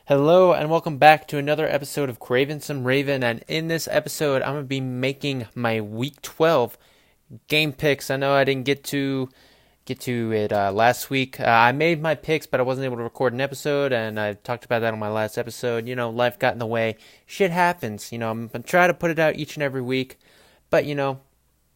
Hello and welcome back to another episode of Craven Some Raven, and in this episode I'm going to be making my Week 12 game picks. I know I didn't get to it last week. I made my picks, but I wasn't able to record an episode, and I talked about that on my last episode. Life got in the way. Shit happens. I'm trying to put it out each and every week, but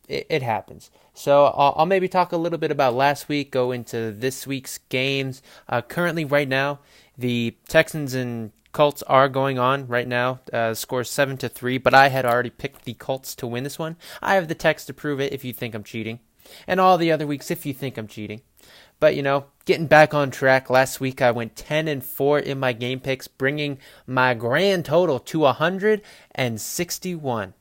it happens. So I'll maybe talk a little bit about last week, go into this week's games. Currently, right now, the Texans and Colts are going on right now. Score 7-3, but I had already picked the Colts to win this one. I have the text to prove it if you think I'm cheating, and all the other weeks if you think I'm cheating. But getting back on track. Last week I went 10-4 in my game picks, bringing my grand total to 161.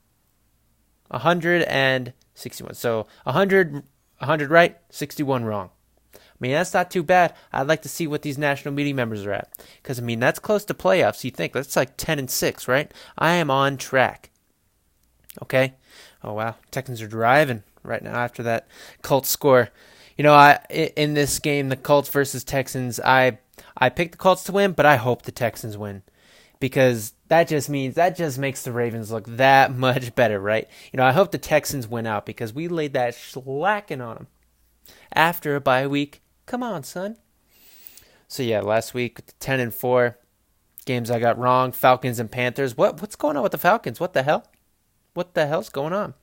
161. So 100 right, 61 wrong. I mean, that's not too bad. I'd like to see what these national media members are at, because that's close to playoffs. You think that's like 10-6, right? I am on track. Okay. Oh wow, Texans are driving right now after that Colts score. In this game, the Colts versus Texans, I picked the Colts to win, but I hope the Texans win, because that just makes the Ravens look that much better, right? I hope the Texans win out, because we laid that slacking on them after a bye week. Come on, son. So yeah, last week 10-4 games I got wrong. Falcons and Panthers. What's going on with the Falcons? What the hell? What the hell's going on?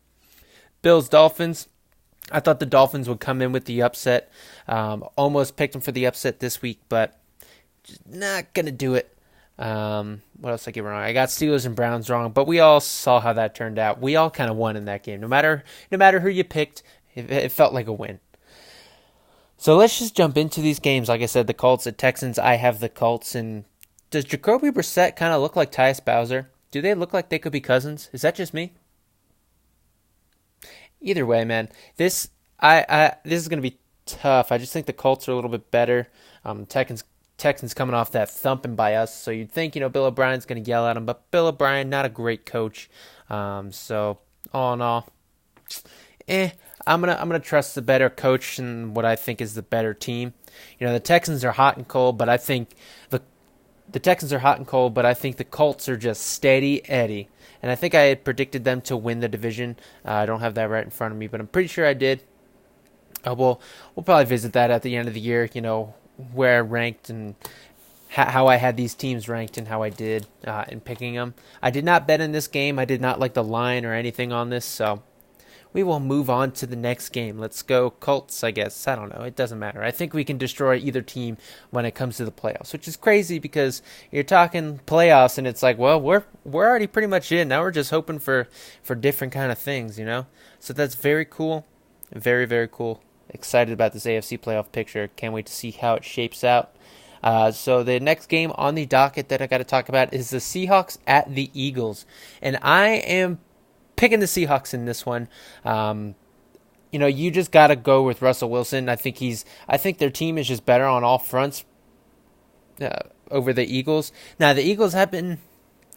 Bills Dolphins. I thought the Dolphins would come in with the upset. Almost picked them for the upset this week, but just not gonna do it. What else did I get wrong? I got Steelers and Browns wrong, but we all saw how that turned out. We all kind of won in that game. No matter who you picked, it felt like a win. So let's just jump into these games. Like I said, the Colts at Texans. I have the Colts. And does Jacoby Brissett kind of look like Tyus Bowser? Do they look like they could be cousins? Is that just me? Either way, man, this is going to be tough. I just think the Colts are a little bit better. Texans coming off that thumping by us, so you'd think Bill O'Brien's going to yell at him, but Bill O'Brien, not a great coach. So all in all, I'm gonna trust the better coach and what I think is the better team. The Texans are hot and cold, but I think the Texans are hot and cold, but I think the Colts are just steady Eddie. And I think I had predicted them to win the division. I don't have that right in front of me, but I'm pretty sure I did. We'll probably visit that at the end of the year, where I ranked and how I had these teams ranked and how I did in picking them. I did not bet in this game. I did not like the line or anything on this, so we will move on to the next game. Let's go Colts, I guess. I don't know. It doesn't matter. I think we can destroy either team when it comes to the playoffs, which is crazy because you're talking playoffs and it's like, well, we're already pretty much in. Now we're just hoping for different kind of things, So that's very cool. Very, very cool. Excited about this AFC playoff picture. Can't wait to see how it shapes out. So the next game on the docket that I got to talk about is the Seahawks at the Eagles. And I am picking the Seahawks in this one. You just got to go with Russell Wilson. I think their team is just better on all fronts over the Eagles. Now the Eagles have been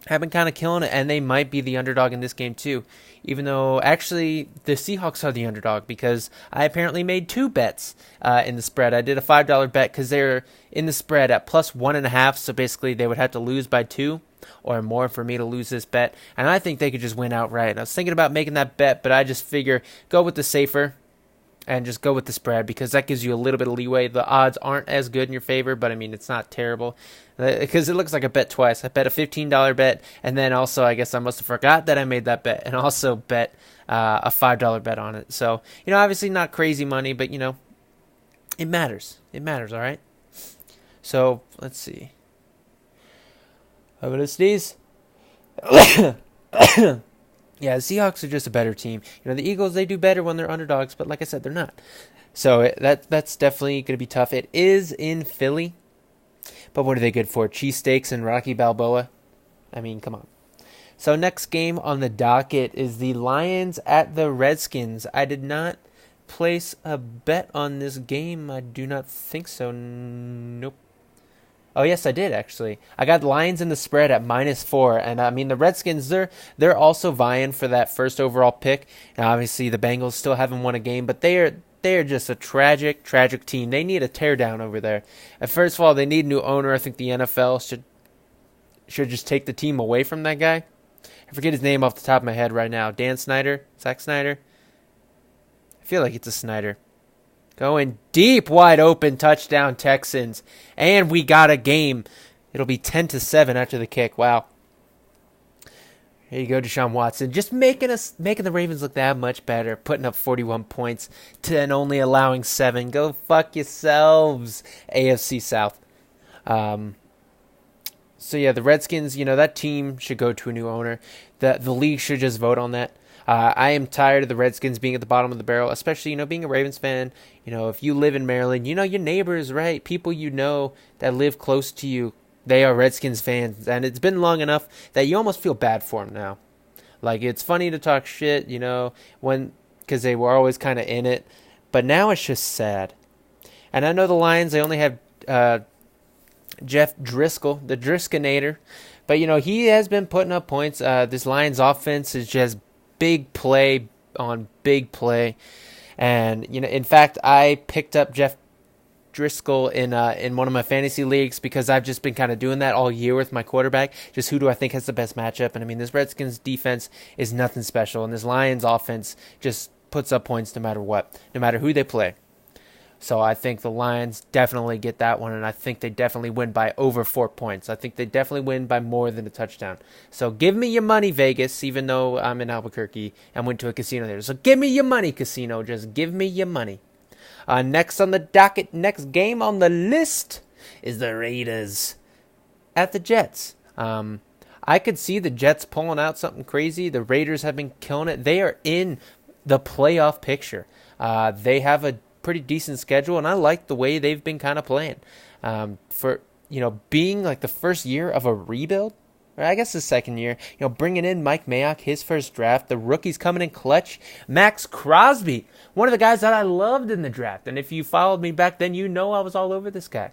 kind of killing it, and they might be the underdog in this game too. Even though actually the Seahawks are the underdog, because I apparently made two bets in the spread. I did a $5 bet because they're in the spread at +1.5. So basically they would have to lose by 2 or more for me to lose this bet, and I think they could just win outright. I was thinking about making that bet, but I just figure go with the safer and just go with the spread, because that gives you a little bit of leeway. The odds aren't as good in your favor, but it's not terrible, because it looks like I bet twice. I bet a $15 bet, and then also I guess I must have forgot that I made that bet, and also bet a $5 bet on it. So obviously not crazy money, but it matters. It matters, all right. So let's see. I'm gonna sneeze. Yeah, the Seahawks are just a better team. The Eagles, they do better when they're underdogs, but like I said, they're not. So that's definitely going to be tough. It is in Philly, but what are they good for? Cheesesteaks and Rocky Balboa? Come on. So next game on the docket is the Lions at the Redskins. I did not place a bet on this game. I do not think so. Nope. Oh, yes, I did, actually. I got Lions in the spread at -4. And, the Redskins, they're also vying for that first overall pick. And obviously, the Bengals still haven't won a game, but they are just a tragic, tragic team. They need a teardown over there. And first of all, they need a new owner. I think the NFL should should just take the team away from that guy. I forget his name off the top of my head right now. Dan Snyder? Zack Snyder? I feel like it's a Snyder. Going deep, wide open, touchdown Texans. And we got a game. It'll be 10-7 after the kick. Wow. Here you go, Deshaun Watson. Just making the Ravens look that much better. Putting up 41 points and only allowing 7. Go fuck yourselves, AFC South. So yeah, the Redskins, that team should go to a new owner. The league should just vote on that. I am tired of the Redskins being at the bottom of the barrel, especially, being a Ravens fan. If you live in Maryland, your neighbors, right? People that live close to you, they are Redskins fans. And it's been long enough that you almost feel bad for them now. Like, it's funny to talk shit, because they were always kind of in it. But now it's just sad. And I know the Lions, they only have Jeff Driscoll, the Driskinator. But, he has been putting up points. This Lions offense is just big play on big play. And, in fact, I picked up Jeff Driscoll in one of my fantasy leagues because I've just been kind of doing that all year with my quarterback. Just who do I think has the best matchup? And, this Redskins defense is nothing special. And this Lions offense just puts up points no matter what, no matter who they play. So I think the Lions definitely get that one, and I think they definitely win by over 4 points. I think they definitely win by more than a touchdown. So give me your money, Vegas, even though I'm in Albuquerque and went to a casino there. So give me your money, casino. Just give me your money. Next on the docket, next game on the list is the Raiders at the Jets. I could see the Jets pulling out something crazy. The Raiders have been killing it. They are in the playoff picture. They have a pretty decent schedule, and I like the way they've been kind of playing. For being like the first year of a rebuild, or I guess the second year, bringing in Mike Mayock, his first draft, the rookies coming in clutch, Max Crosby, one of the guys that I loved in the draft, and if you followed me back then, I was all over this guy.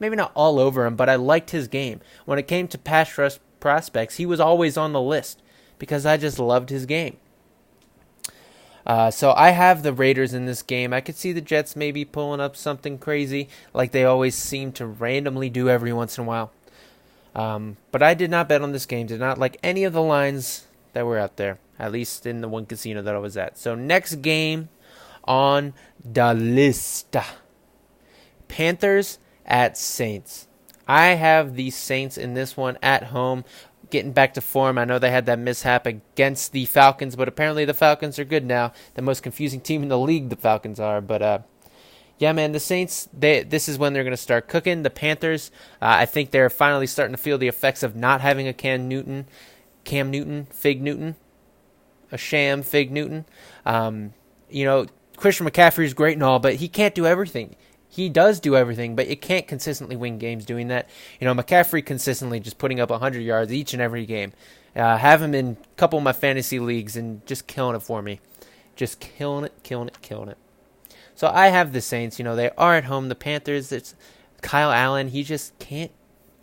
Maybe not all over him, but I liked his game. When it came to pass rush prospects, he was always on the list because I just loved his game. So I have the Raiders in this game. I could see the Jets maybe pulling up something crazy like they always seem to randomly do every once in a while. But I did not bet on this game. Did not like any of the lines that were out there, at least in the one casino that I was at. So next game on the list. Panthers at Saints. I have the Saints in this one at home. Getting back to form. I know they had that mishap against the Falcons, but apparently the Falcons are good now. The most confusing team in the league, the Falcons are. But, yeah, man, the Saints, this is when they're going to start cooking. The Panthers, I think they're finally starting to feel the effects of not having a Fig Newton, a sham Fig Newton. Christian McCaffrey is great and all, but he can't do everything. He does do everything, but you can't consistently win games doing that. McCaffrey consistently just putting up 100 yards each and every game. Have him in a couple of my fantasy leagues and just killing it for me. Just killing it. So I have the Saints. They are at home. The Panthers, it's Kyle Allen. He just can't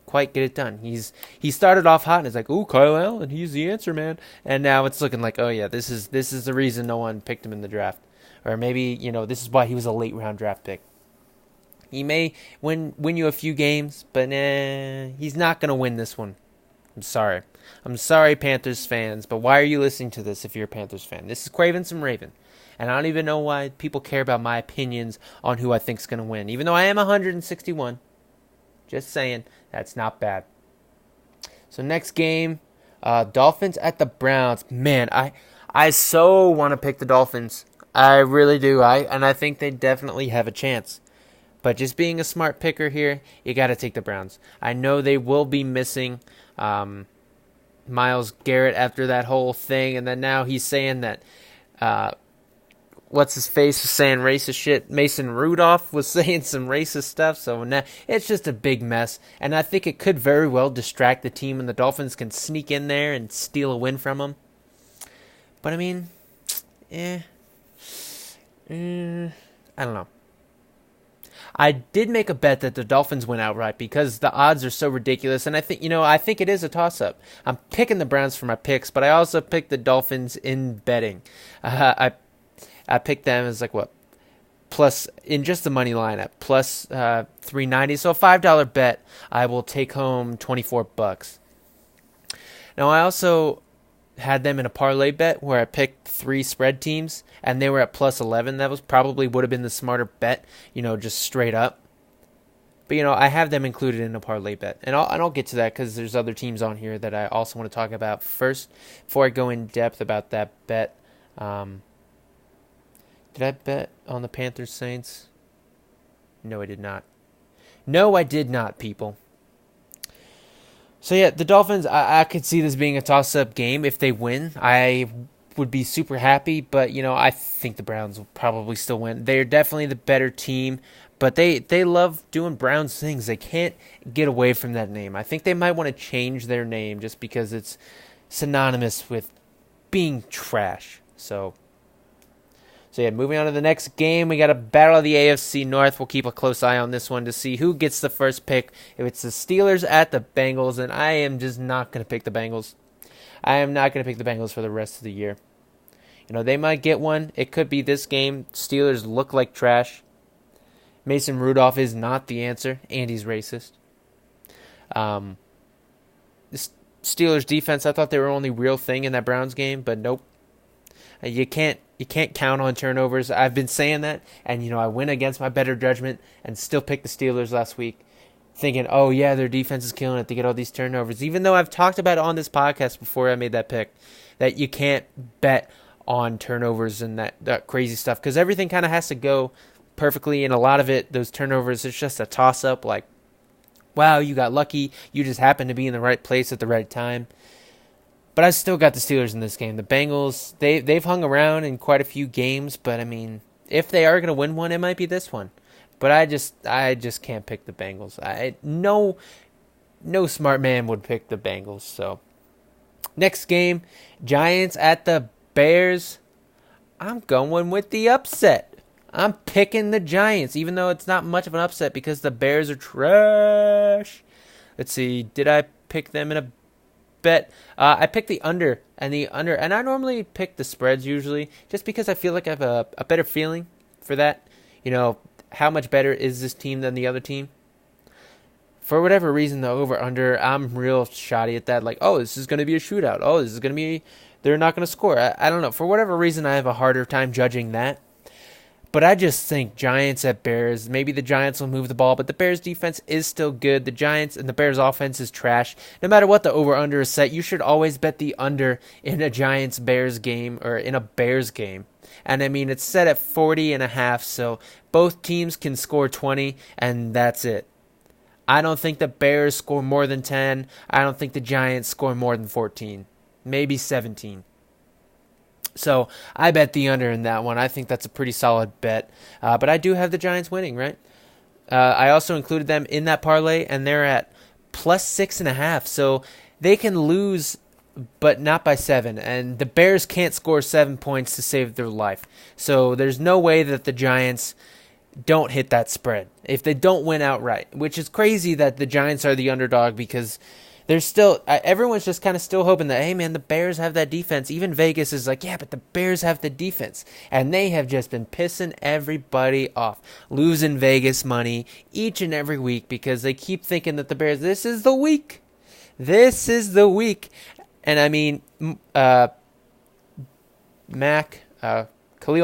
quite get it done. He started off hot and it's like, ooh, Kyle Allen, he's the answer, man. And now it's looking like, oh yeah, this is the reason no one picked him in the draft. Or maybe, this is why he was a late round draft pick. He may win you a few games, but he's not going to win this one. I'm sorry. I'm sorry, Panthers fans, but why are you listening to this if you're a Panthers fan? This is Craven Some Raven, and I don't even know why people care about my opinions on who I think's going to win, even though I am 161. Just saying, that's not bad. So next game, Dolphins at the Browns. Man, I so want to pick the Dolphins. I really do. And I think they definitely have a chance. But just being a smart picker here, you got to take the Browns. I know they will be missing Myles Garrett after that whole thing, and then now he's saying that what's his face was saying racist shit. Mason Rudolph was saying some racist stuff, so now it's just a big mess. And I think it could very well distract the team, and the Dolphins can sneak in there and steal a win from them. But I mean, I don't know. I did make a bet that the Dolphins win outright because the odds are so ridiculous, and I think it is a toss-up. I'm picking the Browns for my picks, but I also picked the Dolphins in betting. I picked them as plus in just the money line at plus 390. So a $5 bet, I will take home $24. Now, I also had them in a parlay bet where I picked 3 spread teams, and they were at plus 11. That was probably would have been the smarter bet, just straight up. But, I have them included in a parlay bet. And I'll get to that because there's other teams on here that I also want to talk about first before I go in depth about that bet. Did I bet on the Panthers Saints? No, I did not. No, I did not, people. So, yeah, the Dolphins, I could see this being a toss-up game. If they win, I would be super happy. But, I think the Browns will probably still win. They're definitely the better team. But they love doing Browns things. They can't get away from that name. I think they might want to change their name just because it's synonymous with being trash. So yeah, moving on to the next game, we got a battle of the AFC North. We'll keep a close eye on this one to see who gets the first pick. If it's the Steelers at the Bengals, and I am just not going to pick the Bengals. I am not going to pick the Bengals for the rest of the year. They might get one. It could be this game. Steelers look like trash. Mason Rudolph is not the answer, and he's racist. The Steelers defense, I thought they were only real thing in that Browns game, but nope. You can't count on turnovers. I've been saying that, and I went against my better judgment and still picked the Steelers last week, thinking, oh yeah, their defense is killing it to get all these turnovers. Even though I've talked about it on this podcast before I made that pick, that you can't bet on turnovers and that crazy stuff because everything kind of has to go perfectly, and a lot of it, those turnovers, it's just a toss-up. Like, wow, you got lucky. You just happened to be in the right place at the right time. But I still got the Steelers in this game. The Bengals, they've hung around in quite a few games, but I mean, if they are going to win one, it might be this one. But I just can't pick the Bengals. No smart man would pick the Bengals. So next game, Giants at the Bears. I'm going with the upset. I'm picking the Giants, even though it's not much of an upset because the Bears are trash. Let's see, did I pick them in a bet? I picked the under, and I normally pick the spreads usually, just because I feel like I have a better feeling for that. How much better is this team than the other team? For whatever reason, the over-under, I'm real shoddy at that. Like, oh, this is going to be a shootout. Oh, this is going to be, they're not going to score. I don't know. For whatever reason, I have a harder time judging that. But I just think Giants at Bears, maybe the Giants will move the ball, but the Bears defense is still good. The Giants and the Bears offense is trash. No matter what the over-under is set, you should always bet the under in a Giants-Bears game or in a Bears game. And I mean, it's set at 40.5, so both teams can score 20, and that's it. I don't think the Bears score more than 10. I don't think the Giants score more than 14, maybe 17. So I bet the under in that one. I think that's a pretty solid bet. But I do have the Giants winning, right? I also included them in that parlay, and they're at plus 6.5. So they can lose, but not by 7. And the Bears can't score 7 points to save their life. So there's no way that the Giants don't hit that spread if they don't win outright, which is crazy that the Giants are the underdog because there's still everyone's just kind of still hoping that, hey man, the Bears have that defense. Even Vegas is like, yeah, but the Bears have the defense, and they have just been pissing everybody off, losing Vegas money each and every week because they keep thinking that the Bears, this is the week, and I mean, Khalil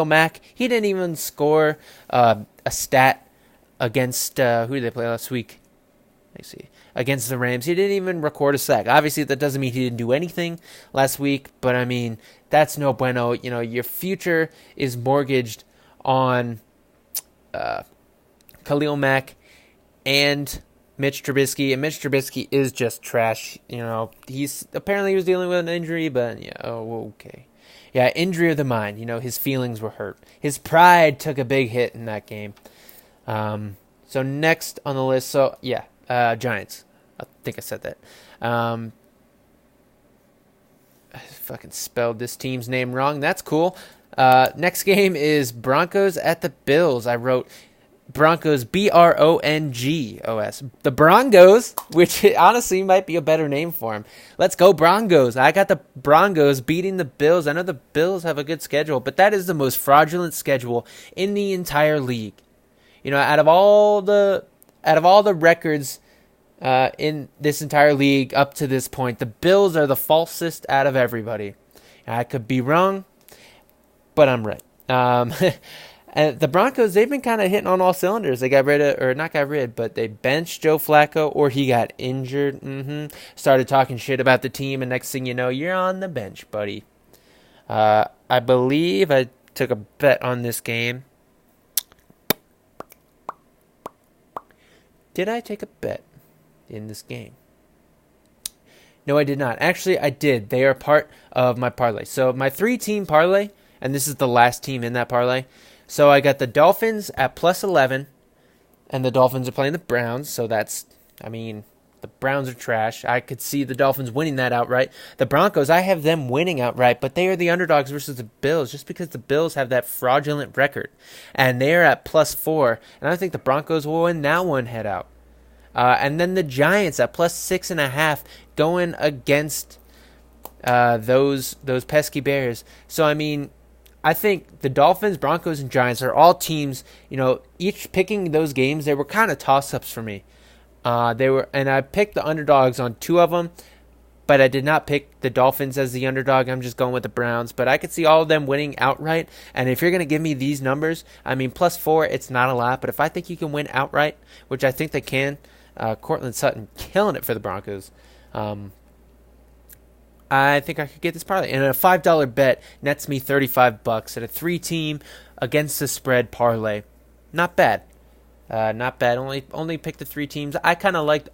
Mack, he didn't even score a stat against who did they play last week? Let's see. Against the Rams. He didn't even record a sack. Obviously, that doesn't mean he didn't do anything last week, but I mean, that's no bueno. Your future is mortgaged on Khalil Mack and Mitch Trubisky, and Mitch Trubisky is just trash. He's apparently he was dealing with an injury, but yeah, okay. Yeah, injury of the mind. His feelings were hurt. His pride took a big hit in that game. So next on the list, Giants. I think I said that. I fucking spelled this team's name wrong. That's cool. Next game is Broncos at the Bills. I wrote Broncos, Brongos. The Broncos, which honestly might be a better name for them. Let's go Broncos. I got the Broncos beating the Bills. I know the Bills have a good schedule, but that is the most fraudulent schedule in the entire league. Out of all the records in this entire league up to this point. The Bills are the falsest out of everybody. I could be wrong, but I'm right. And the Broncos, they've been kind of hitting on all cylinders. They got rid of, or not got rid, but they benched Joe Flacco, or he got injured. Started talking shit about the team, and next thing you know, you're on the bench, buddy. I believe I took a bet on this game. Did I take a bet in this game? No, I did not. Actually, I did. They are part of my parlay. So my 3-team parlay, and this is the last team in that parlay. So I got the Dolphins at plus 11, and the Dolphins are playing the Browns. So that's, the Browns are trash. I could see the Dolphins winning that outright. The Broncos, I have them winning outright, but they are the underdogs versus the Bills just because the Bills have that fraudulent record. And they're at plus 4, and I think the Broncos will win that one head out. And then the Giants at plus 6.5 going against those pesky Bears. So, I think the Dolphins, Broncos, and Giants are all teams, each picking those games, they were kind of toss-ups for me. And I picked the underdogs on 2 of them, but I did not pick the Dolphins as the underdog. I'm just going with the Browns. But I could see all of them winning outright. And if you're going to give me these numbers, plus 4, it's not a lot. But if I think you can win outright, which I think they can, Cortland Sutton killing it for the Broncos. I think I could get this parlay. And a $5 bet nets me $35 at a 3-team against the spread parlay. Not bad. Not bad. Only picked the 3 teams. I kind of liked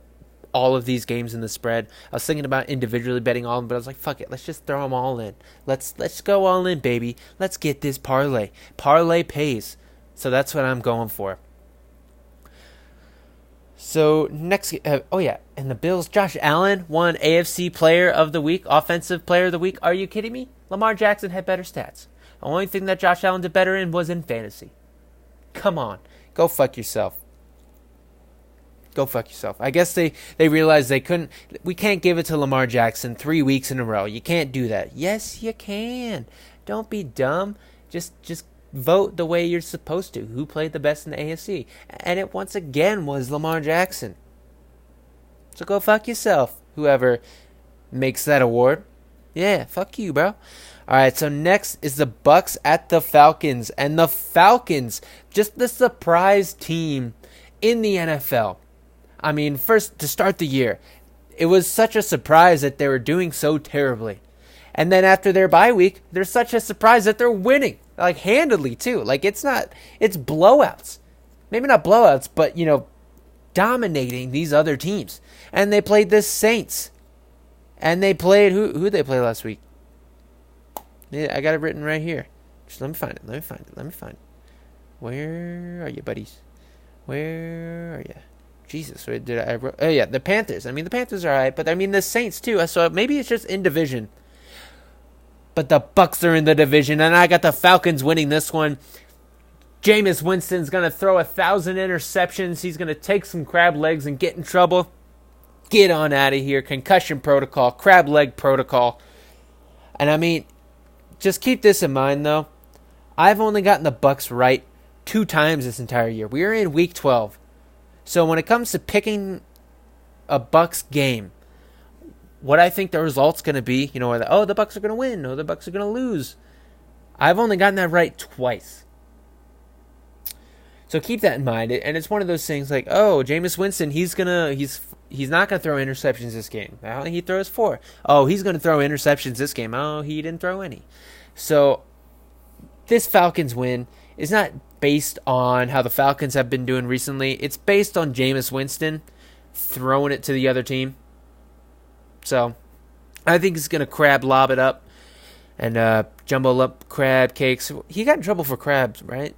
all of these games in the spread. I was thinking about individually betting all of them, but I was like, fuck it. Let's just throw them all in. Let's go all in, baby. Let's get this parlay. Parlay pays. So that's what I'm going for. So next, and the Bills, Josh Allen won AFC Player of the Week, Offensive Player of the Week. Are you kidding me? Lamar Jackson had better stats. The only thing that Josh Allen did better in was in fantasy. Come on, go fuck yourself. Go fuck yourself. I guess they realized we can't give it to Lamar Jackson 3 weeks in a row. You can't do that. Yes, you can. Don't be dumb. Just vote the way you're supposed to. Who played the best in the AFC? And it once again was Lamar Jackson. So go fuck yourself, whoever makes that award. Yeah, fuck you, bro. All right, so next is the Bucks at the Falcons. And the Falcons, just the surprise team in the NFL. First, to start the year, it was such a surprise that they were doing so terribly. And then after their bye week, there's such a surprise that they're winning. Like, handedly, too. Like, it's blowouts. Maybe not blowouts, but, dominating these other teams. And they played the Saints. And they played, who did they play last week? Yeah, I got it written right here. Just let me find it. Where are you, buddies? Where are you? Jesus, the Panthers. The Panthers are alright, but the Saints, too. So maybe it's just in division. But the Bucks are in the division, and I got the Falcons winning this one. Jameis Winston's going to throw 1,000 interceptions. He's going to take some crab legs and get in trouble. Get on out of here. Concussion protocol, crab leg protocol. And just keep this in mind, though. I've only gotten the Bucks right 2 times this entire year. We are in week 12. So when it comes to picking a Bucks game, what I think the result's going to be, the Bucks are going to win, the Bucks are going to lose. I've only gotten that right twice. So keep that in mind. And it's one of those things like, Jameis Winston, he's not going to throw interceptions this game. He throws 4. He's going to throw interceptions this game. He didn't throw any. So this Falcons win is not based on how the Falcons have been doing recently. It's based on Jameis Winston throwing it to the other team. So, I think he's going to crab lob it up and jumbo up crab cakes. He got in trouble for crabs, right?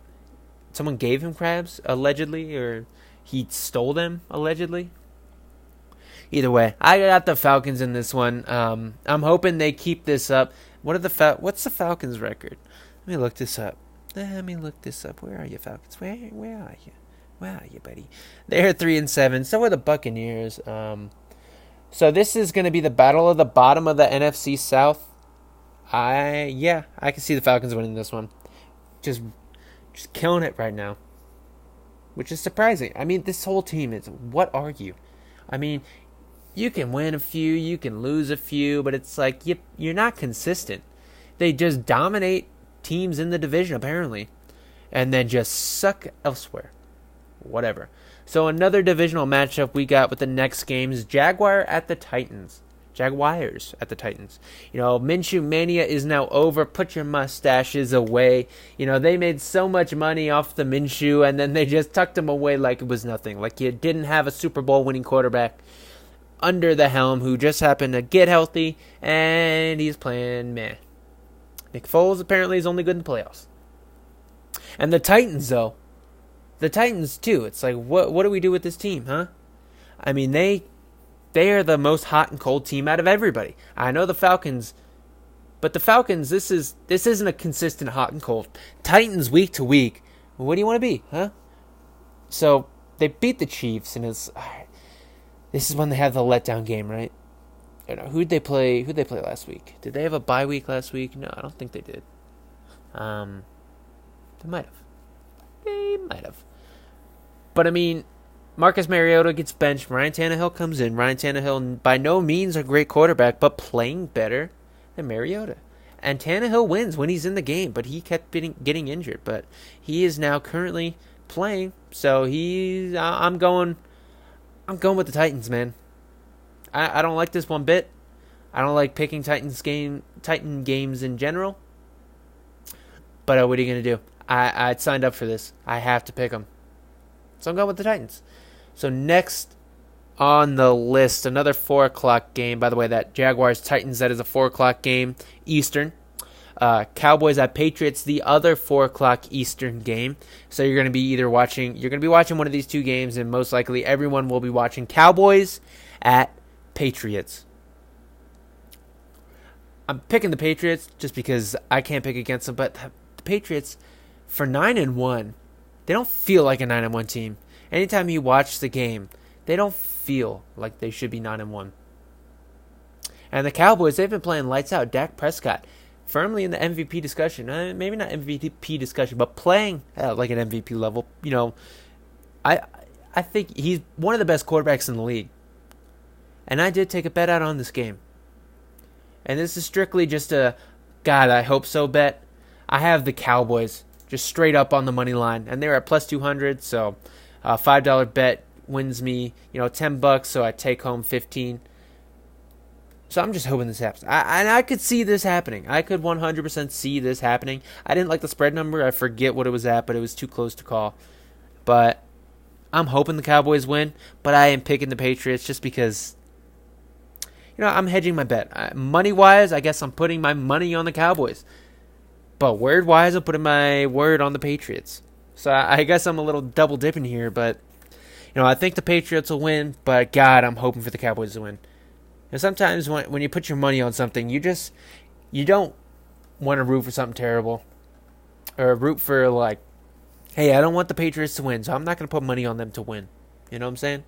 Someone gave him crabs, allegedly, or he stole them, allegedly. Either way, I got the Falcons in this one. I'm hoping they keep this up. What's the Falcons' record? Let me look this up. Where are you, Falcons? Where are you? Where are you, buddy? They're 3-7. So are the Buccaneers. So this is going to be the battle of the bottom of the NFC South. I can see the Falcons winning this one. Just killing it right now. Which is surprising. This whole team is, what are you? I mean, you can win a few, you can lose a few, but it's like you're not consistent. They just dominate teams in the division, apparently, and then just suck elsewhere. Whatever. So another divisional matchup we got with the next games, Jaguars at the Titans. Minshew Mania is now over. Put your mustaches away. They made so much money off the Minshew, and then they just tucked him away like it was nothing. Like you didn't have a Super Bowl winning quarterback under the helm who just happened to get healthy, and he's playing meh. Nick Foles apparently is only good in the playoffs. And the Titans, though. The Titans, too. It's like, what do we do with this team, huh? I mean, they are the most hot and cold team out of everybody. I know the Falcons, but the Falcons, this isn't a consistent hot and cold. Titans, week to week, what do you want to be, huh? So, they beat the Chiefs, and this is when they have the letdown game, right? Who'd they play last week? Did they have a bye week last week? No, I don't think they did. They might have. But, I mean, Marcus Mariota gets benched. Ryan Tannehill comes in. Ryan Tannehill, by no means a great quarterback, but playing better than Mariota. And Tannehill wins when he's in the game, but he kept getting injured. But he is now currently playing, so I'm going with the Titans, man. I don't like this one bit. I don't like picking Titan games in general. But what are you going to do? I signed up for this. I have to pick them. So I'm going with the Titans. So next on the list, another 4 o'clock game. By the way, that Jaguars-Titans, that is a 4 o'clock game Eastern. Cowboys at Patriots, the other 4 o'clock Eastern game. So you're going to be watching one of these two games, and most likely everyone will be watching Cowboys at Patriots. I'm picking the Patriots just because I can't pick against them, but the Patriots, for 9-1, they don't feel like a 9-1 team. Anytime you watch the game, they don't feel like they should be 9-1. And the Cowboys, they've been playing lights out. Dak Prescott, firmly in the MVP discussion. Maybe not MVP discussion, but playing like an MVP level. I think he's one of the best quarterbacks in the league. And I did take a bet out on this game. And this is strictly just a, God, I hope so bet. I have the Cowboys just straight up on the money line. And they're at plus 200, so a $5 bet wins me, $10, so I take home 15. So I'm just hoping this happens. I could see this happening. I could 100% see this happening. I didn't like the spread number. I forget what it was at, but it was too close to call. But I'm hoping the Cowboys win, but I am picking the Patriots just because, I'm hedging my bet. Money-wise, I guess I'm putting my money on the Cowboys. But word-wise, I'm putting my word on the Patriots. So I guess I'm a little double-dipping here, but, I think the Patriots will win, but, God, I'm hoping for the Cowboys to win. And sometimes when you put your money on something, you don't want to root for something terrible. Or root for, like, hey, I don't want the Patriots to win, so I'm not going to put money on them to win. You know what I'm saying?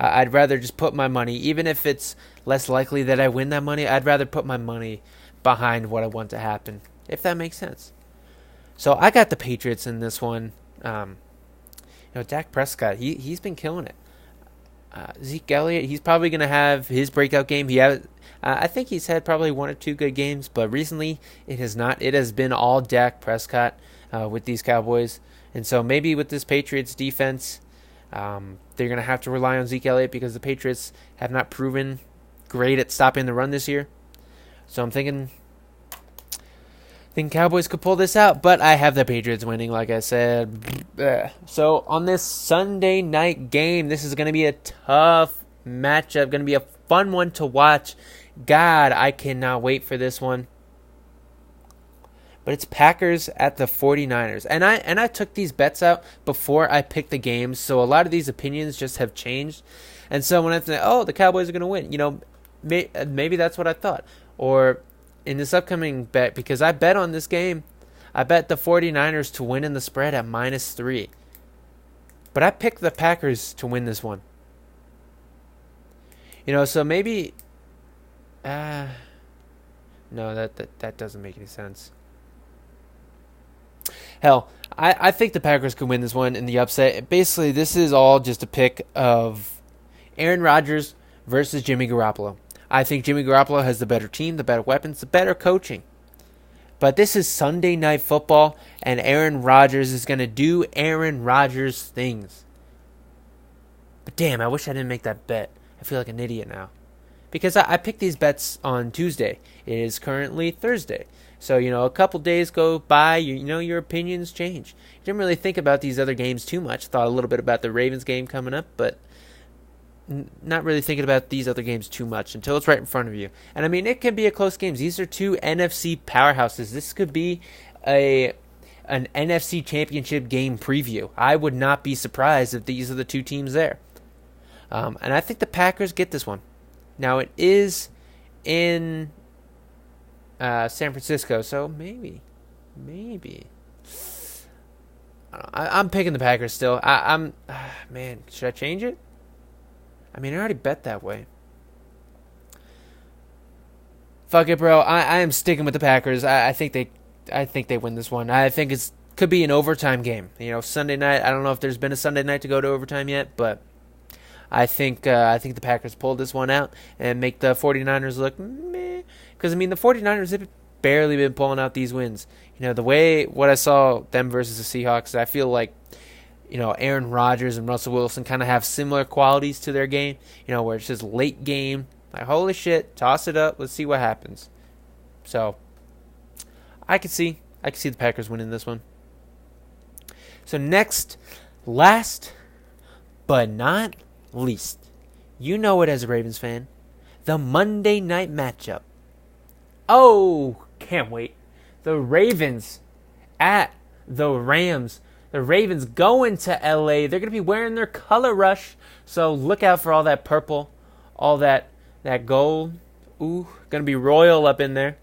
I'd rather just put my money, even if it's less likely that I win that money, I'd rather put my money behind what I want to happen, if that makes sense. So I got the Patriots in this one. Dak Prescott, he's been killing it. Zeke Elliott, he's probably going to have his breakout game. I think he's had probably 1 or 2 good games, but recently it has not. It has been all Dak Prescott with these Cowboys. And so maybe with this Patriots defense, they're going to have to rely on Zeke Elliott because the Patriots have not proven great at stopping the run this year. So I'm thinking Cowboys could pull this out, but I have the Patriots winning, like I said. So on this Sunday night game, this is going to be a tough matchup, going to be a fun one to watch. God, I cannot wait for this one. But it's Packers at the 49ers. And I took these bets out before I picked the games, so a lot of these opinions just have changed. And so when I think, the Cowboys are going to win, maybe that's what I thought. Or in this upcoming bet, because I bet on this game, I bet the 49ers to win in the spread at -3. But I picked the Packers to win this one. So maybe no, that doesn't make any sense. Hell, I think the Packers could win this one in the upset. Basically, this is all just a pick of Aaron Rodgers versus Jimmy Garoppolo. I think Jimmy Garoppolo has the better team, the better weapons, the better coaching. But this is Sunday Night Football, and Aaron Rodgers is going to do Aaron Rodgers things. But damn, I wish I didn't make that bet. I feel like an idiot now. Because I picked these bets on Tuesday. It is currently Thursday. So, a couple days go by, your opinions change. You didn't really think about these other games too much. Thought a little bit about the Ravens game coming up, but not really thinking about these other games too much until it's right in front of you. And I mean, it could be a close game. These are two NFC powerhouses. This could be an NFC championship game preview. I would not be surprised if these are the two teams there. And I think the Packers get this one. Now, it is in San Francisco, so maybe. I'm picking the Packers still. Man, should I change it? I mean, I already bet that way. Fuck it, bro. I am sticking with the Packers. I think they win this one. I think it could be an overtime game. Sunday night. I don't know if there's been a Sunday night to go to overtime yet, but I think the Packers pulled this one out and make the 49ers look meh. Because, the 49ers have barely been pulling out these wins. What I saw them versus the Seahawks, I feel like, Aaron Rodgers and Russell Wilson kind of have similar qualities to their game, where it's just late game. Like, holy shit, toss it up, let's see what happens. So, I could see the Packers winning this one. So last but not least, you know it as a Ravens fan, the Monday night matchup. Oh, can't wait. The Ravens at the Rams. The Ravens going to LA. They're going to be wearing their color rush. So look out for all that purple, all that gold. Ooh, going to be royal up in there.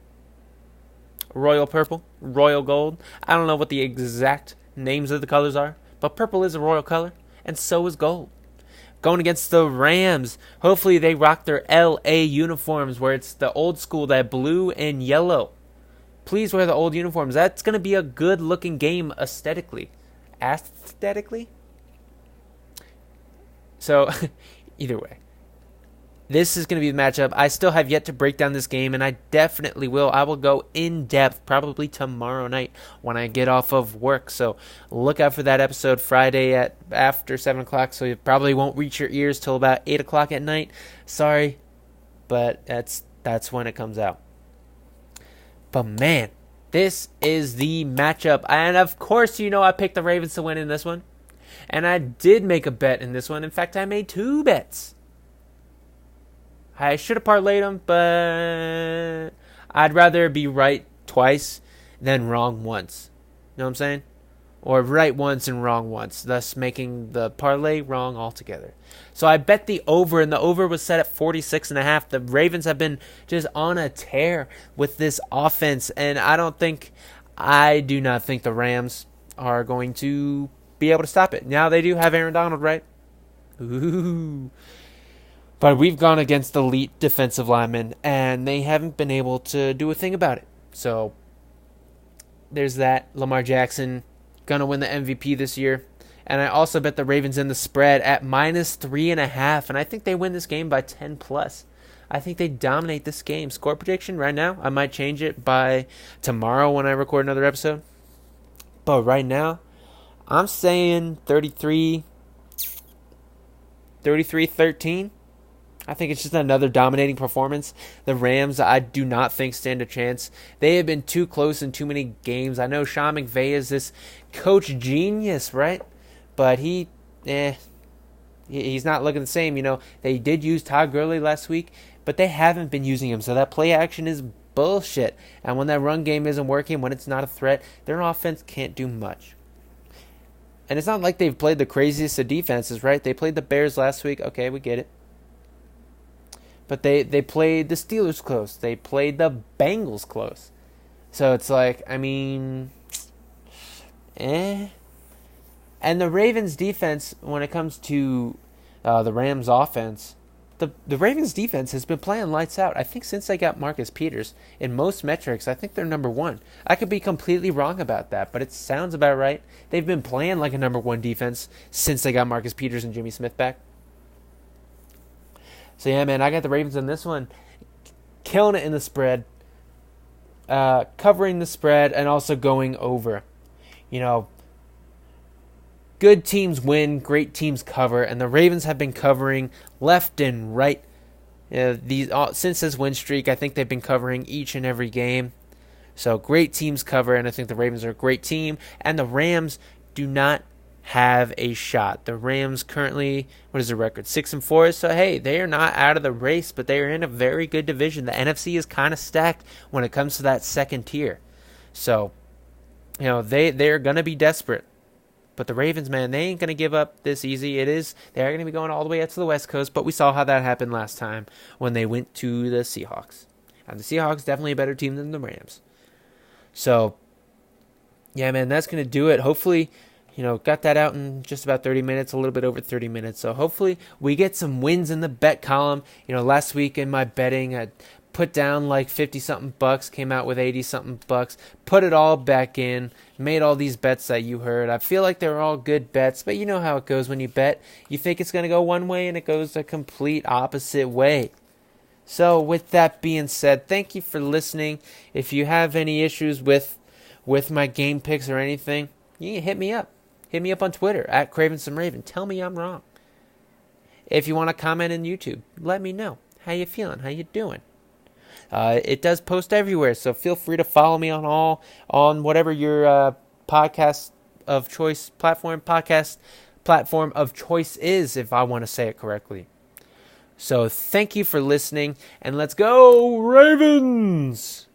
Royal purple, royal gold. I don't know what the exact names of the colors are, but purple is a royal color, and so is gold. Going against the Rams. Hopefully they rock their LA uniforms where it's the old school, that blue and yellow. Please wear the old uniforms. That's going to be a good looking game aesthetically. So, either way, this is going to be the matchup. I still have yet to break down this game, and I definitely will. I will go in depth probably tomorrow night when I get off of work. So look out for that episode Friday at after 7 o'clock. So it probably won't reach your ears till about 8 o'clock at night. Sorry, but that's when it comes out. But man, this is the matchup. And of course, I picked the Ravens to win in this one. And I did make a bet in this one. In fact, I made 2 bets. I should have parlayed them, but I'd rather be right twice than wrong once. You know what I'm saying? Or right once and wrong once, thus making the parlay wrong altogether. So I bet the over, and the over was set at 46.5. The Ravens have been just on a tear with this offense, and I do not think the Rams are going to be able to stop it. Now they do have Aaron Donald, right? Ooh. But we've gone against elite defensive linemen, and they haven't been able to do a thing about it. So there's that. Lamar Jackson going to win the MVP this year. And I also bet the Ravens in the spread at -3.5. And I think they win this game by 10+. I think they dominate this game. Score prediction right now, I might change it by tomorrow when I record another episode. But right now, I'm saying 33-13. I think it's just another dominating performance. The Rams, I do not think stand a chance. They have been too close in too many games. I know Sean McVay is this coach genius, right? But he's not looking the same. They did use Todd Gurley last week, but they haven't been using him. So that play action is bullshit. And when that run game isn't working, when it's not a threat, their offense can't do much. And it's not like they've played the craziest of defenses, right? They played the Bears last week. Okay, we get it. But they played the Steelers close. They played the Bengals close. So it's like, And the Ravens defense, when it comes to the Rams offense, the Ravens defense has been playing lights out. I think since they got Marcus Peters, in most metrics, I think they're number 1. I could be completely wrong about that, but it sounds about right. They've been playing like a number 1 defense since they got Marcus Peters and Jimmy Smith back. So yeah, man, I got the Ravens in this one, killing it in the spread, covering the spread, and also going over. You know, good teams win, great teams cover, and the Ravens have been covering left and right. Since this win streak, I think they've been covering each and every game. So great teams cover, and I think the Ravens are a great team. And the Rams do not have a shot. The Rams currently, what is the record? 6-4. So hey, they are not out of the race, but they are in a very good division. The NFC is kind of stacked when it comes to that second tier. So, they're gonna be desperate. But the Ravens, man, they ain't going to give up this easy. They're going to be going all the way out to the West Coast, but we saw how that happened last time when they went to the Seahawks. And the Seahawks definitely a better team than the Rams. So, yeah, man, that's going to do it. Hopefully, got that out in just about 30 minutes, a little bit over 30 minutes. So hopefully we get some wins in the bet column. Last week in my betting, I put down like 50-something bucks, came out with 80-something bucks, put it all back in, made all these bets that you heard. I feel like they were all good bets, but you know how it goes when you bet. You think it's going to go one way and it goes the complete opposite way. So with that being said, thank you for listening. If you have any issues with my game picks or anything, you can hit me up. Hit me up on Twitter at CravenSomeRaven. Tell me I'm wrong. If you want to comment on YouTube, let me know. How you feeling? How you doing? It does post everywhere, so feel free to follow me on whatever your podcast of choice podcast platform of choice is, if I want to say it correctly. So thank you for listening, and let's go Ravens!